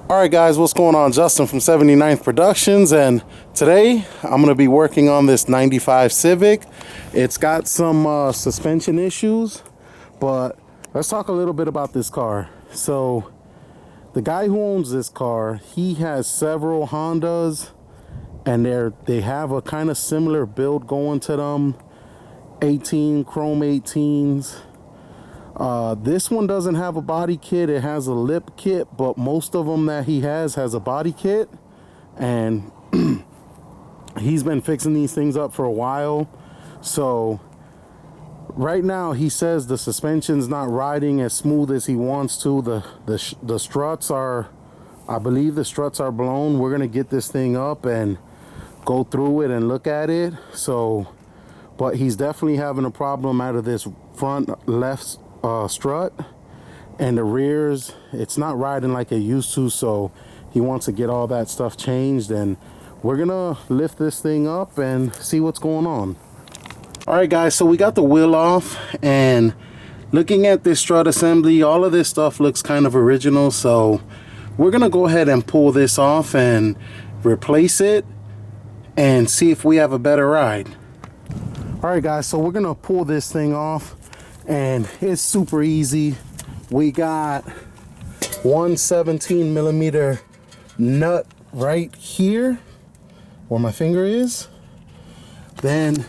Alright guys, what's going on? Justin from 79th Productions, and today I'm going to be working on this 95 Civic. It's got some suspension issues, but let's talk a little bit about this car. So the guy who owns this car, he has several Hondas, and they have a kind of similar build going to them. 18 chrome 18s. This one doesn't have a body kit. It has a lip kit, but most of them that he has a body kit, and he's been fixing these things up for a while. So right now he says the suspension's not riding as smooth as he wants to. The struts are, I believe the struts are blown. We're gonna get this thing up and go through it and look at it. So, but he's definitely having a problem out of this front left strut, and the rears, it's not riding like it used to, so he wants to get all that stuff changed, and we're gonna lift this thing up and see what's going on. All right guys, so we got the wheel off, and looking at this strut assembly, all of this stuff looks kind of original, so we're gonna go ahead and pull this off and replace it and see if we have a better ride. All right guys, so we're gonna pull this thing off, and it's super easy. We got one 17mm nut right here where my finger is. Then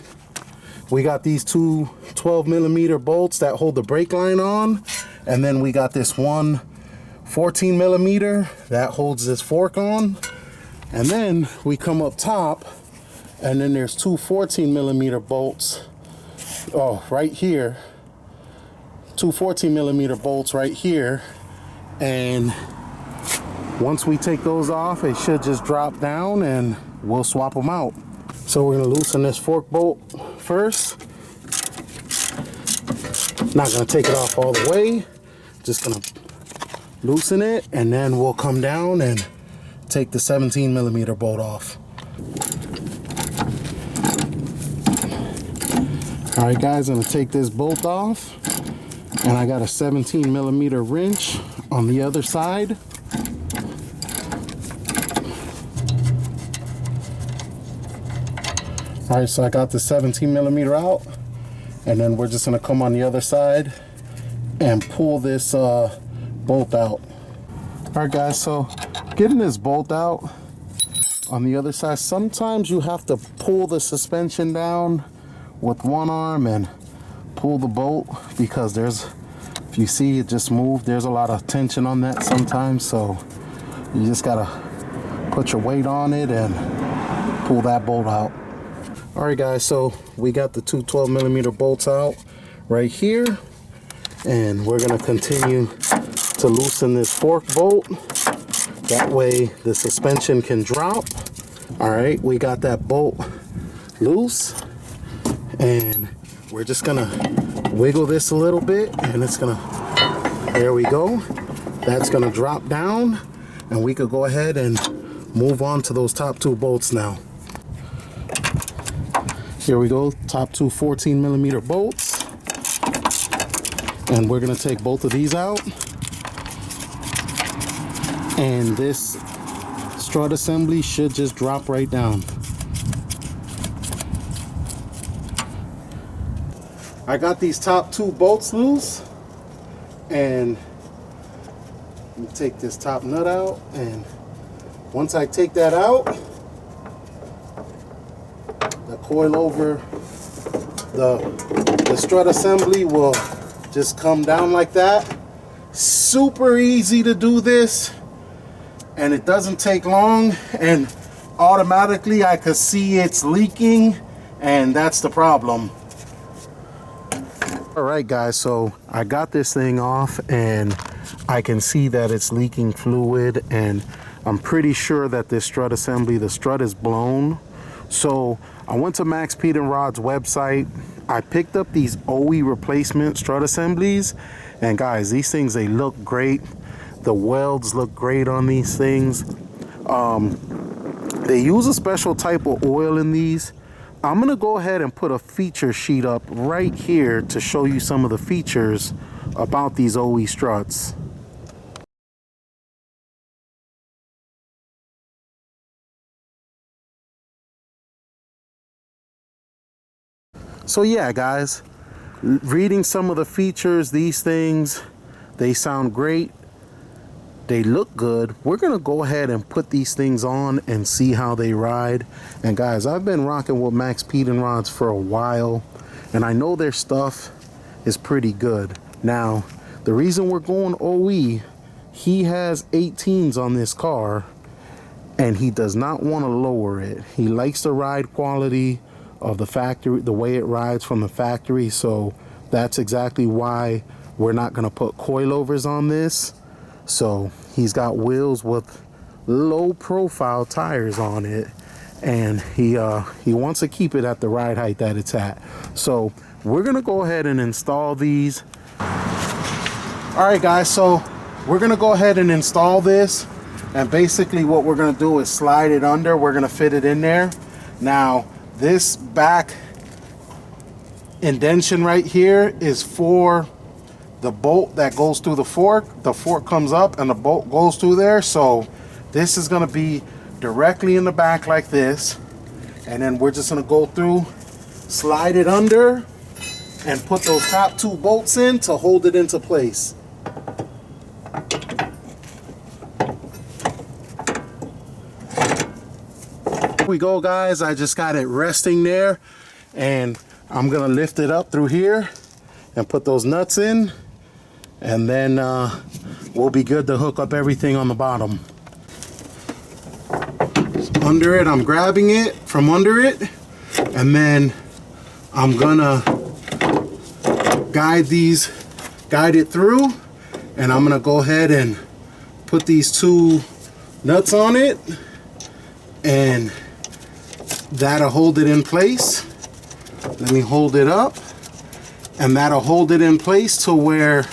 we got these two 12mm bolts that hold the brake line on, and then we got this one 14mm that holds this fork on. And then we come up top, and then there's two 14mm bolts right here. Two 14mm bolts right here, and once we take those off, it should just drop down and we'll swap them out. So we're gonna loosen this fork bolt first. Not gonna take it off all the way, just gonna loosen it, and then we'll come down and take the 17mm bolt off. All right guys, I'm gonna take this bolt off, and I got a 17mm wrench on the other side. All right, so I got the 17mm out, and then we're just gonna come on the other side and pull this bolt out. All right guys, so getting this bolt out on the other side, sometimes you have to pull the suspension down with one arm and pull the bolt, because if you see it just moved, there's a lot of tension on that sometimes, so you just gotta put your weight on it and pull that bolt out. All right guys, so we got the two 12mm bolts out right here, and we're gonna continue to loosen this fork bolt, that way the suspension can drop. All right, we got that bolt loose, and we're just gonna wiggle this a little bit, and it's gonna, there we go, that's gonna drop down, and we could go ahead and move on to those top two bolts now. Here we go, top two 14mm bolts, and we're gonna take both of these out, and this strut assembly should just drop right down. I got these top two bolts loose, and let me take this top nut out, and once I take that out, the coil over the strut assembly will just come down like that. Super easy to do this, and it doesn't take long, and automatically I could see it's leaking, and that's the problem. All right guys, so I got this thing off, and I can see that it's leaking fluid, and I'm pretty sure that this strut assembly, the strut is blown. So I went to Max Pete and Rod's website. I picked up these OE replacement strut assemblies, and guys, these things, they look great. The welds look great on these things. They use a special type of oil in these. I'm gonna go ahead and put a feature sheet up right here to show you some of the features about these OE struts. So yeah, guys, reading some of the features, these things, they sound great. They look good. We're gonna go ahead and put these things on and see how they ride. And guys, I've been rocking with Max Pedon rods for a while, and I know their stuff is pretty good. Now, the reason we're going OE, he has 18s on this car, and he does not want to lower it. He likes the ride quality of the factory, the way it rides from the factory. So that's exactly why we're not gonna put coilovers on this. So he's got wheels with low profile tires on it, and he wants to keep it at the ride height that it's at. So we're gonna go ahead and install these. All right, guys, so we're gonna go ahead and install this, and basically what we're gonna do is slide it under. We're gonna fit it in there. Now this back indentation right here is for the bolt that goes through the fork. The fork comes up and the bolt goes through there. So this is gonna be directly in the back like this, and then we're just gonna go through, slide it under, and put those top two bolts in to hold it into place. Here we go, guys. I just got it resting there, and I'm gonna lift it up through here and put those nuts in, and then we'll be good to hook up everything on the bottom. Under it, I'm grabbing it from under it, and then I'm gonna guide it through, and I'm gonna go ahead and put these two nuts on it, and that'll hold it in place. Let me hold it up, and that'll hold it in place to where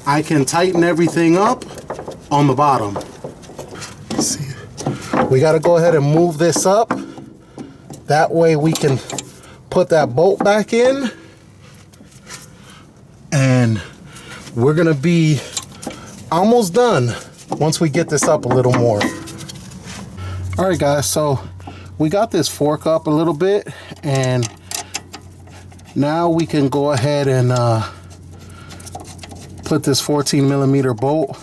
I can tighten everything up on the bottom. Let's see. We got to go ahead and move this up. That way we can put that bolt back in, and we're going to be almost done once we get this up a little more. All right, guys, so we got this fork up a little bit, and now we can go ahead and put this 14mm bolt.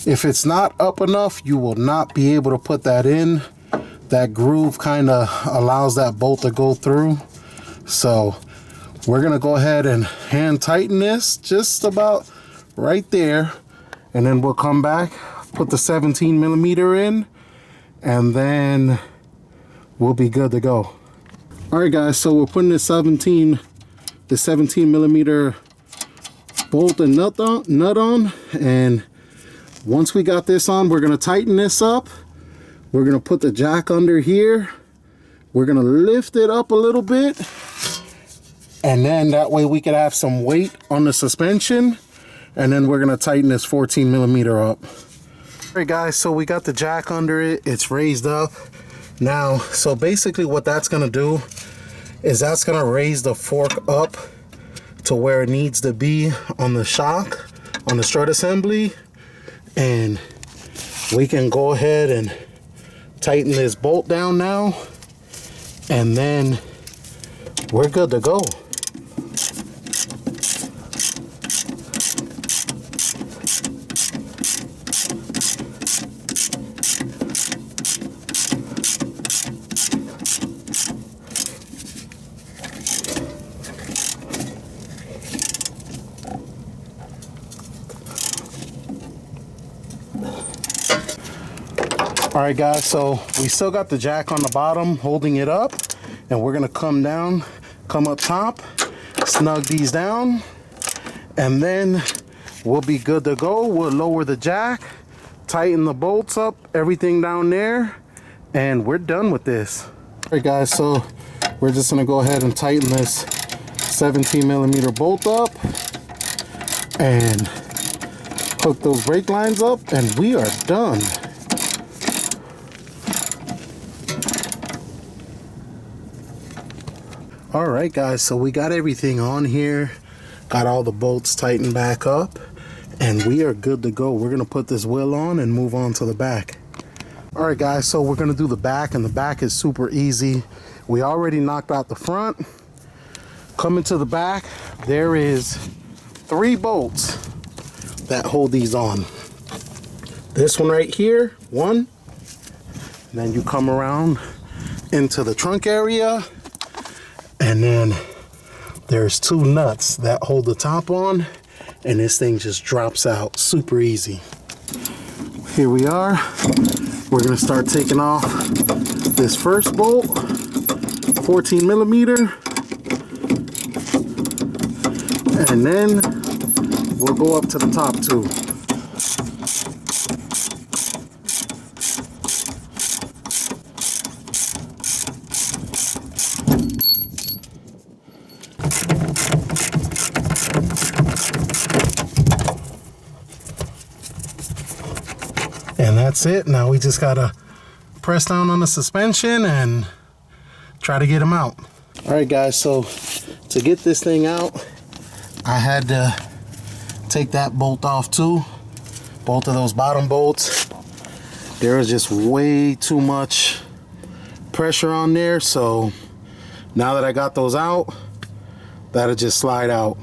If it's not up enough, you will not be able to put that in. That groove kind of allows that bolt to go through. So we're gonna go ahead and hand tighten this just about right there, and then we'll come back, put the 17mm in, and then we'll be good to go. All right, guys, so we're putting the 17mm bolt and nut on, and once we got this on, we're gonna tighten this up. We're gonna put the jack under here. We're gonna lift it up a little bit, and then that way we could have some weight on the suspension, and then we're gonna tighten this 14mm up. All right, guys, so we got the jack under it. It's raised up. Now, so basically what that's gonna do is that's gonna raise the fork up to where it needs to be on the shock, on the strut assembly, and we can go ahead and tighten this bolt down now, and then we're good to go. All right, guys, so we still got the jack on the bottom holding it up, and we're gonna come down, come up top, snug these down, and then we'll be good to go. We'll lower the jack, tighten the bolts up, everything down there, and we're done with this. All right, guys, so we're just gonna go ahead and tighten this 17mm bolt up and hook those brake lines up, and we are done. All right, guys, so we got everything on here, got all the bolts tightened back up, and we are good to go. We're gonna put this wheel on and move on to the back. All right, guys, so we're gonna do the back, and the back is super easy. We already knocked out the front. Coming to the back, there is 3 bolts that hold these on. This one right here, 1. And then you come around into the trunk area, and then there's 2 nuts that hold the top on, and this thing just drops out super easy. Here we are. We're gonna start taking off this first bolt, 14 millimeter, and then we'll go up to the top too. And that's it. Now we just gotta press down on the suspension and try to get them out. All right guys, so to get this thing out, I had to take that bolt off too. Both of those bottom bolts. There is just way too much pressure on there, so now that I got those out, that'll just slide out.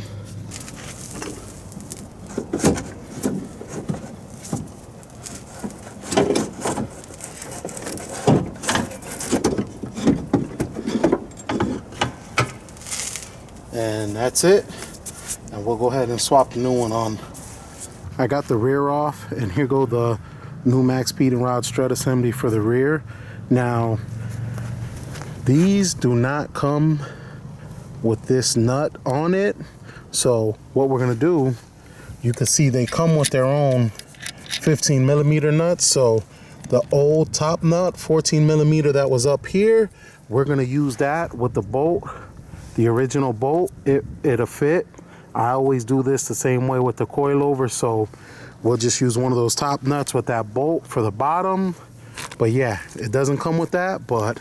And that's it, and we'll go ahead and swap the new one on. I got the rear off, and here go the new max speed and rod strut assembly for the rear. Now these do not come with this nut on it, so what we're gonna do, you can see they come with their own 15 millimeter nuts. So the old top nut, 14 millimeter, that was up here, we're gonna use that with the bolt. The original bolt, it'll fit. I always do this the same way with the coilover, so we'll just use one of those top nuts with that bolt for the bottom. But yeah, it doesn't come with that, but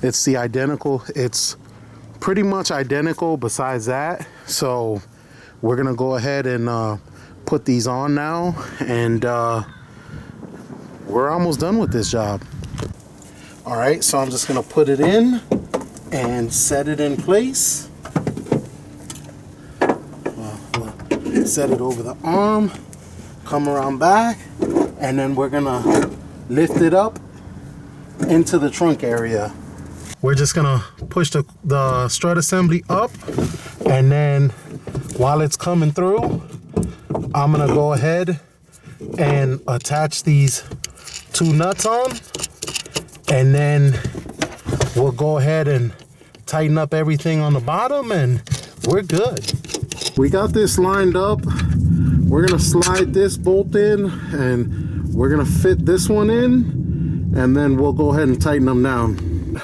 it's the identical. It's pretty much identical besides that. So we're gonna go ahead and put these on now, and we're almost done with this job. All right, so I'm just gonna put it in and set it in place. We'll set it over the arm, come around back, and then we're gonna lift it up into the trunk area. We're just gonna push the strut assembly up, and then while it's coming through, I'm gonna go ahead and attach these 2 nuts on, and then we'll go ahead and tighten up everything on the bottom, and we're good. We got this lined up. We're gonna slide this bolt in, and we're gonna fit this one in, and then we'll go ahead and tighten them down.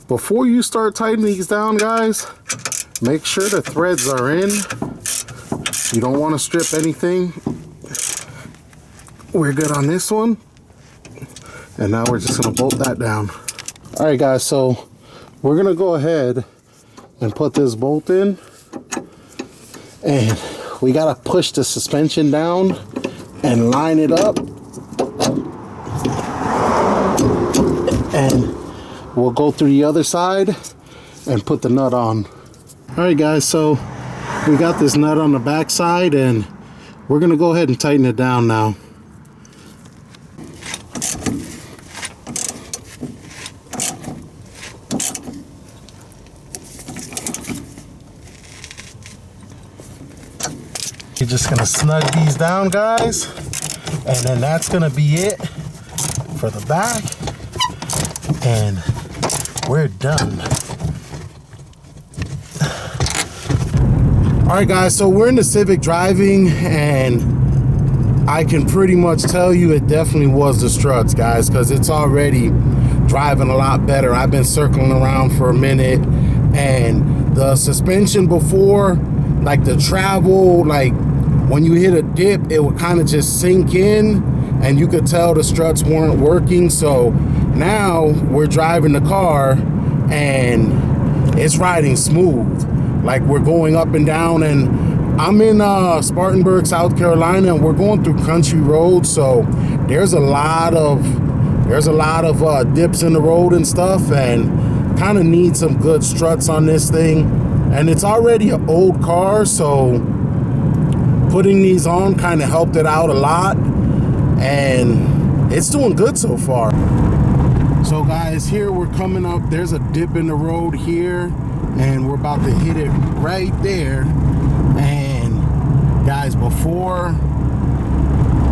Before you start tightening these down, guys, make sure the threads are in. You don't want to strip anything. We're good on this one, and now we're just gonna bolt that down. All right guys, so we're gonna go ahead and put this bolt in, and we gotta push the suspension down and line it up, and we'll go through the other side and put the nut on. All right guys, so we got this nut on the back side, and we're gonna go ahead and tighten it down now. You're just gonna snug these down, guys, and then that's gonna be it for the back, and we're done. All right guys, so we're in the Civic driving, and I can pretty much tell you it definitely was the struts, guys, because it's already driving a lot better. I've been circling around for a minute, and the suspension before, like the travel, like when you hit a dip, it would kind of just sink in, and you could tell the struts weren't working. So now we're driving the car, and it's riding smooth. Like we're going up and down, and I'm in Spartanburg, South Carolina, and we're going through country roads. So there's a lot of dips in the road and stuff, and kind of need some good struts on this thing. and it's already an old car, so putting these on kind of helped it out a lot, and it's doing good so far. So guys, here we're coming up, there's a dip in the road here, and we're about to hit it right there. And guys, before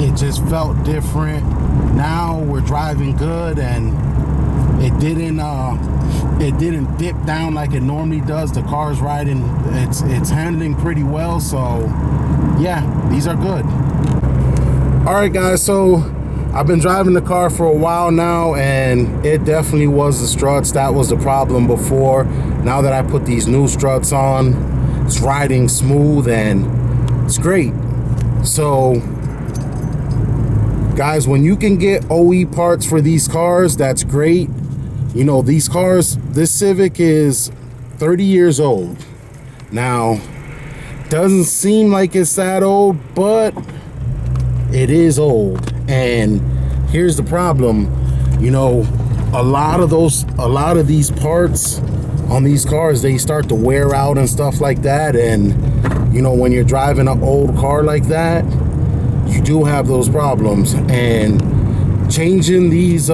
it just felt different. Now we're driving good, and it didn't dip down like it normally does. The car's riding, it's handling pretty well, so yeah, these are good. All right guys, so I've been driving the car for a while now, and it definitely was the struts that was the problem before. Now that I put these new struts on, it's riding smooth and it's great. So guys, when you can get OE parts for these cars, that's great. You know, these cars, this Civic is 30 years old. Now, doesn't seem like it's that old, but it is old. And here's the problem. You know, a lot of these parts on these cars, they start to wear out and stuff like that. And, you know, when you're driving an old car like that, you do have those problems, and changing these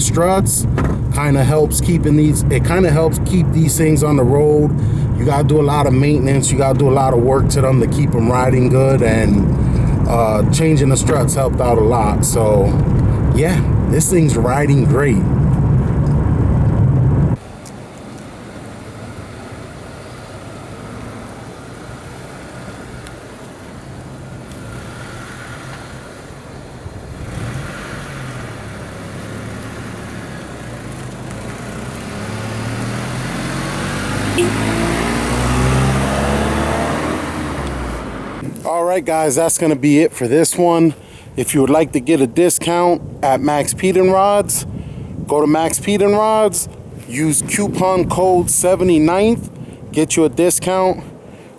struts kind of helps keep these things on the road. You got to do a lot of maintenance, you got to do a lot of work to them to keep them riding good, and changing the struts helped out a lot. So yeah, this thing's riding great. All right guys, that's gonna be it for this one. If you would like to get a discount at Max Pete and Rods, go to Max Pete and Rods, use coupon code 79th, get you a discount.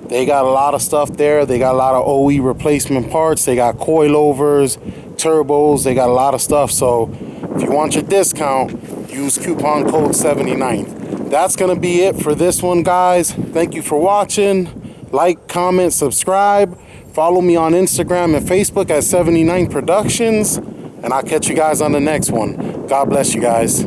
They got a lot of stuff there. They got a lot of OE replacement parts. They got coilovers, turbos. They got a lot of stuff. So if you want your discount, use coupon code 79th. That's going to be it for this one, guys. Thank you for watching. Like, comment, subscribe. Follow me on Instagram and Facebook at 79 Productions. And I'll catch you guys on the next one. God bless you guys.